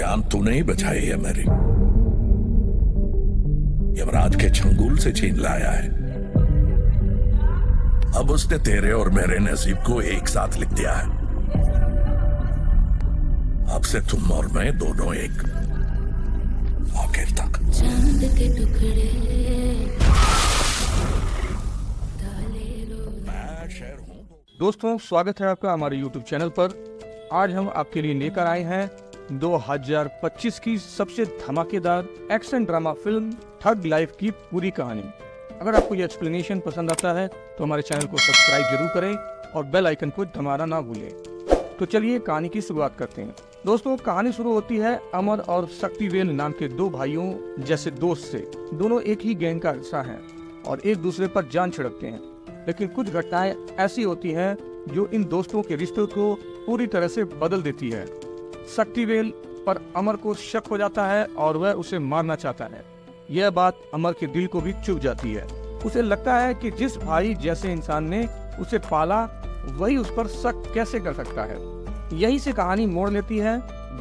जान तूने ही बचाई है मेरी। यमराज के चंगुल से छीन लाया है। अब उसने तेरे और मेरे नसीब को एक साथ लिख दिया है। अब से तुम और मैं दोनों एक, आखिर तक। चांद के टुकड़े मैं शेर हूं। दोस्तों, स्वागत है आपका हमारे YouTube चैनल पर। आज हम आपके लिए लेकर आए हैं 2025 की सबसे धमाकेदार action drama film thug life की पूरी कहानी। अगर आपको ये एक्सप्लेनेशन पसंद आता है तो हमारे चैनल को सब्सक्राइब जरूर करें और बेल आइकन को दबाना ना भूलें। तो चलिए कहानी की शुरुआत करते हैं। दोस्तों, कहानी शुरू होती है अमर और शक्तिवेल नाम के दो भाइयों जैसे दोस्त से। दोनों एक ही गैंग का हिस्सा हैं और एक दूसरे पर जान छिड़कते हैं। लेकिन कुछ घटनाएं ऐसी होती हैं जो इन दोस्तों के रिश्ते को पूरी तरह से बदल देती है। शक्तिवेल पर अमर को शक हो जाता है और वह उसे मारना चाहता है। यह बात अमर के दिल को भी चुभ जाती है। उसे लगता है कि जिस भाई जैसे इंसान ने उसे पाला वही उस पर शक कैसे कर सकता है। यहीं से कहानी मोड़ लेती है।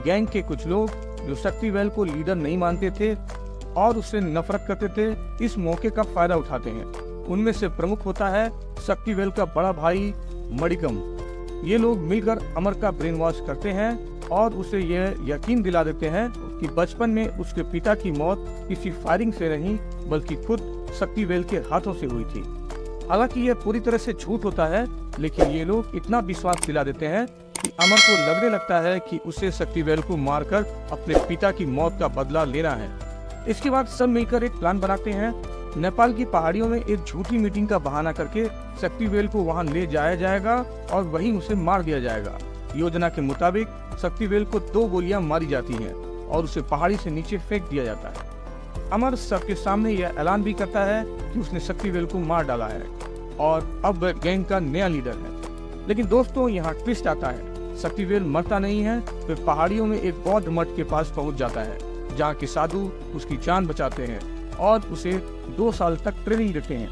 गैंग के कुछ लोग जो शक्तिवेल को लीडर नहीं मानते थे और उससे नफरत करते थे, इस मौके का फायदा उठाते हैं। उनमें से प्रमुख होता है शक्तिवेल का बड़ा भाई मणिकम। ये लोग मिलकर अमर का ब्रेन वॉश करते हैं और उसे यह यकीन दिला देते हैं कि बचपन में उसके पिता की मौत किसी फायरिंग से नहीं बल्कि खुद शक्तिवेल के हाथों से हुई थी। हालांकि यह पूरी तरह से झूठ होता है, लेकिन ये लोग इतना विश्वास दिला देते हैं कि अमर को लगने लगता है कि उसे शक्तिवेल को मारकर अपने पिता की मौत का बदला लेना है। इसके बाद सब मिलकर एक प्लान बनाते हैं। नेपाल की पहाड़ियों में एक झूठी मीटिंग का बहाना करके शक्तिवेल को वहां ले जाया जाएगा और वहीं उसे मार दिया जाएगा। योजना के मुताबिक शक्तिवेल को 2 गोलियां मारी जाती हैं और उसे पहाड़ी से नीचे फेंक दिया जाता है। अमर सबके सामने यह ऐलान भी करता है कि उसने शक्तिवेल को मार डाला है और अब वह गैंग का नया लीडर है। लेकिन दोस्तों, यहाँ ट्विस्ट आता है। शक्तिवेल मरता नहीं है। वह पहाड़ियों में एक बौद्ध मठ के पास पहुंच जाता है, जहाँ के साधु उसकी जान बचाते हैं और उसे 2 साल तक ट्रेनिंग देते हैं।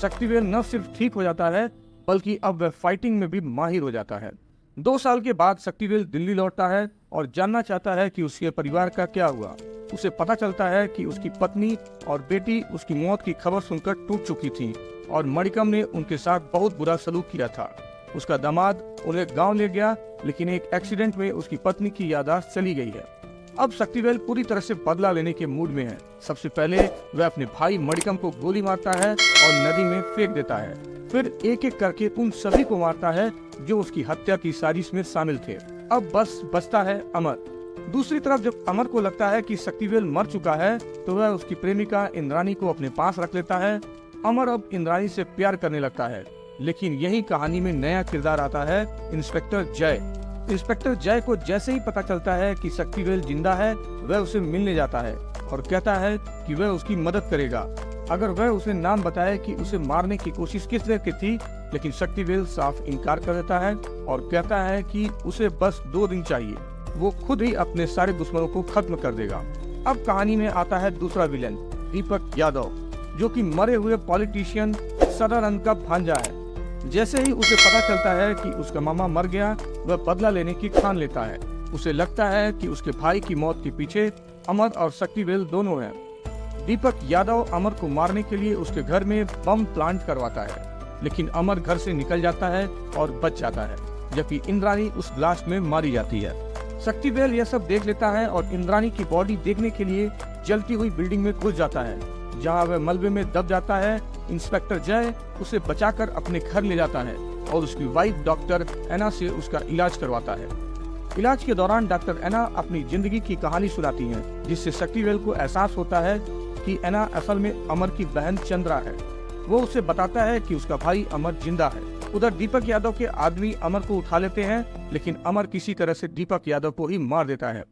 शक्तिवेल न सिर्फ ठीक हो जाता है बल्कि अब वह फाइटिंग में भी माहिर हो जाता है। 2 साल के बाद शक्तिवेल दिल्ली लौटता है और जानना चाहता है कि उसके परिवार का क्या हुआ। उसे पता चलता है कि उसकी पत्नी और बेटी उसकी मौत की खबर सुनकर टूट चुकी थी और मणिकम ने उनके साथ बहुत बुरा सलूक किया था। उसका दामाद उन्हें गांव ले गया, लेकिन एक एक्सीडेंट में उसकी पत्नी की याददाश्त चली गई है। अब शक्तिवेल पूरी तरह से बदला लेने के मूड में है। सबसे पहले वह अपने भाई मणिकम को गोली मारता है और नदी में फेंक देता है। फिर एक एक करके उन सभी को मारता है जो उसकी हत्या की साजिश में शामिल थे। अब बस बचता है अमर। दूसरी तरफ जब अमर को लगता है कि शक्तिवेल मर चुका है तो वह उसकी प्रेमिका इंद्राणी को अपने पास रख लेता है। अमर अब इंद्राणी से प्यार करने लगता है। लेकिन यही कहानी में नया किरदार आता है, इंस्पेक्टर जय। इंस्पेक्टर जय को जैसे ही पता चलता है कि शक्तिवेल जिंदा है, वह उसे मिलने जाता है और कहता है कि वह उसकी मदद करेगा अगर वह उसे नाम बताए कि उसे मारने की कोशिश किस तरह की थी। लेकिन शक्तिवेल साफ इनकार कर देता है और कहता है कि उसे बस 2 दिन चाहिए, वो खुद ही अपने सारे दुश्मनों को खत्म कर देगा। अब कहानी में आता है दूसरा विलेन, दीपक यादव, जो कि मरे हुए पॉलिटिशियन सदानंद का भांजा है। जैसे ही उसे पता चलता है कि उसका मामा मर गया, वह बदला लेने की ठान लेता है। उसे लगता है कि उसके भाई की मौत के पीछे अमर और शक्तिवेल दोनों हैं। दीपक यादव अमर को मारने के लिए उसके घर में बम प्लांट करवाता है, लेकिन अमर घर से निकल जाता है और बच जाता है, जबकि इंद्राणी उस ब्लास्ट में मारी जाती है। शक्तिवेल यह सब देख लेता है और इंद्राणी की बॉडी देखने के लिए जलती हुई बिल्डिंग में घुस जाता है, जहाँ वह मलबे में दब जाता है। इंस्पेक्टर जय उसे बचाकर अपने घर ले जाता है और उसकी वाइफ डॉक्टर एना से उसका इलाज करवाता है। इलाज के दौरान डॉक्टर एना अपनी जिंदगी की कहानी सुनाती हैं, जिससे शक्तिवेल को एहसास होता है कि एना असल में अमर की बहन चंद्रा है। वो उसे बताता है कि उसका भाई अमर जिंदा है। उधर दीपक यादव के आदमी अमर को उठा लेते हैं, लेकिन अमर किसी तरह से दीपक यादव को ही मार देता है।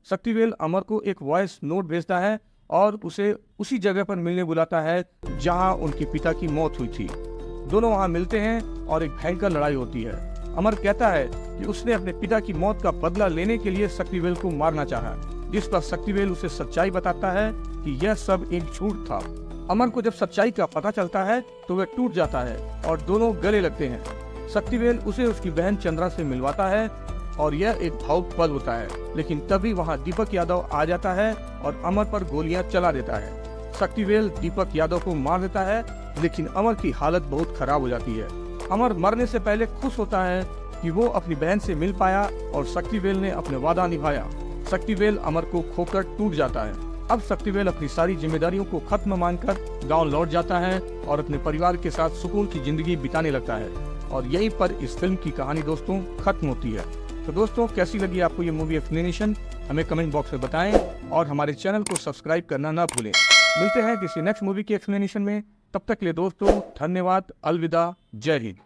शक्तिवेल अमर को एक वॉइस नोट भेजता है और उसे उसी जगह पर मिलने बुलाता है जहां उनके पिता की मौत हुई थी। दोनों वहां मिलते हैं और एक भयंकर लड़ाई होती है। अमर कहता है कि उसने अपने पिता की मौत का बदला लेने के लिए शक्तिवेल को मारना चाहा, जिस पर शक्तिवेल उसे सच्चाई बताता है कि यह सब एक झूठ था। अमर को जब सच्चाई का पता चलता है तो वह टूट जाता है और दोनों गले लगते हैं। शक्तिवेल उसे उसकी बहन चंद्रा से मिलवाता है और यह एक भावुक पल होता है। लेकिन तभी वहाँ दीपक यादव आ जाता है और अमर पर गोलियां चला देता है। शक्तिवेल दीपक यादव को मार देता है, लेकिन अमर की हालत बहुत खराब हो जाती है। अमर मरने से पहले खुश होता है कि वो अपनी बहन से मिल पाया और शक्तिवेल ने अपने वादा निभाया। शक्तिवेल अमर को खोकर टूट जाता है। अब शक्तिवेल अपनी सारी जिम्मेदारियों को खत्म मानकर गांव लौट जाता है और अपने परिवार के साथ सुकून की जिंदगी बिताने लगता है। और यहीं पर इस फिल्म की कहानी दोस्तों खत्म होती है। तो दोस्तों, कैसी लगी आपको ये मूवी एक्सप्लेनेशन, हमें कमेंट बॉक्स में बताएं और हमारे चैनल को सब्सक्राइब करना ना भूलें। मिलते हैं किसी नेक्स्ट मूवी की एक्सप्लेनेशन में। तब तक के लिए दोस्तों धन्यवाद, अलविदा, जय हिंद।